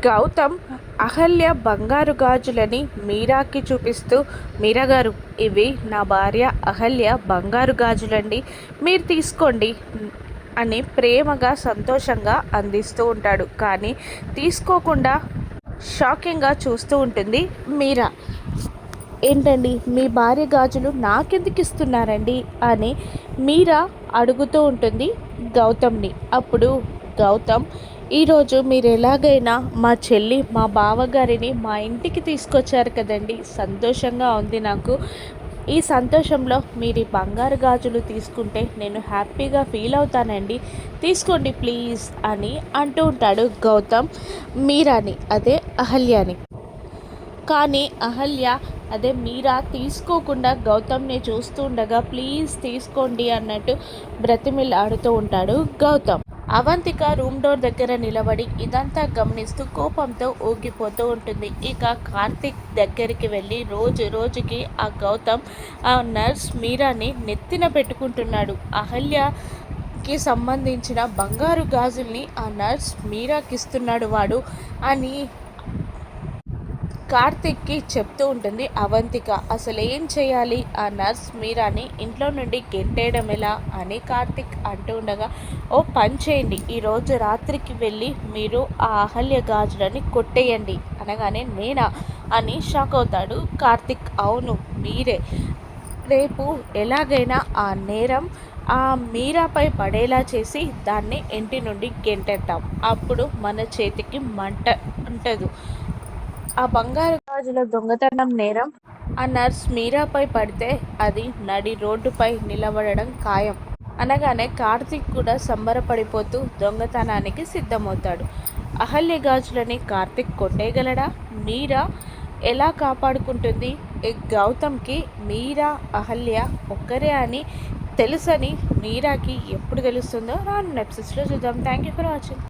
గౌతమ్ అహల్య బంగారు గాజులని మీరాకి చూపిస్తూ, మీరా గారు, ఇవి నా భార్య అహల్య బంగారు గాజులండి, మీరు తీసుకోండి అని ప్రేమగా సంతోషంగా అందిస్తూ ఉంటాడు. కానీ తీసుకోకుండా షాకింగ్గా చూస్తూ ఉంటుంది మీరా. ఏంటండి మీ భార్య గాజులు నాకెందుకు ఇస్తున్నారండి అని మీరా అడుగుతూ ఉంటుంది గౌతమ్ని. అప్పుడు గౌతమ్, ఈరోజు మీరు ఎలాగైనా మా చెల్లి మా బావగారిని మా ఇంటికి తీసుకొచ్చారు కదండి, సంతోషంగా ఉంది నాకు. ఈ సంతోషంలో మీరు ఈ బంగారు గాజులు తీసుకుంటే నేను హ్యాపీగా ఫీల్ అవుతానండి, తీసుకోండి ప్లీజ్ అని అంటూ ఉంటాడు గౌతమ్ మీరాని, అదే అహల్యాని. కానీ అహల్య అదే మీరా తీసుకోకుండా గౌతమ్ని చూస్తూ ఉండగా ప్లీజ్ తీసుకోండి అన్నట్టు బ్రతిమిలాడుతూ ఉంటాడు గౌతమ్. అవంతిక రూమ్ డోర్ దగ్గర నిలబడి ఇదంతా గమనిస్తూ కోపంతో ఊగిపోతూ ఉంటుంది. ఇక కార్తిక్ దగ్గరికి వెళ్ళి రోజు రోజుకి ఆ గౌతమ్ ఆ నర్స్ మీరాని నెత్తిన పెట్టుకుంటున్నాడు. అహల్యకి సంబంధించిన బంగారు గాజుల్ని ఆ నర్స్ మీరాకిస్తున్నాడు వాడు అని కార్తిక్కి చెప్తూ ఉంటుంది అవంతిక. అసలు ఏం చేయాలి, ఆ నర్స్ మీరాని ఇంట్లో నుండి గెంటేయడం ఎలా అని కార్తిక్ అంటూ ఉండగా, ఓ పని చేయండి, ఈరోజు రాత్రికి వెళ్ళి మీరు ఆ అహల్య గాజులని కొట్టేయండి అనగానే, నేనా అని షాక్ అవుతాడు కార్తిక్. అవును మీరే, రేపు ఎలాగైనా ఆ నేరం ఆ మీరాపై పడేలా చేసి దాన్ని ఇంటి నుండి గెంటేద్దాం, అప్పుడు మన చేతికి మంట ఉంటుంది. ఆ బంగారు గాజుల దొంగతనం నేరం ఆ నర్స్ మీరాపై పడితే అది నడి రోడ్డుపై నిలబడడం ఖాయం అనగానే కార్తీక్ కూడా సంబరపడిపోతూ దొంగతనానికి సిద్ధమవుతాడు. అహల్య గాజులని కార్తీక్ కొట్టేయగలడా? మీరా ఎలా కాపాడుకుంటుంది? గౌతమ్కి మీరా అహల్య ఒక్కరే అని తెలుసని మీరాకి ఎప్పుడు తెలుస్తుందో రాను ఎపిసోడ్స్లో చూద్దాం. Thank you for watching.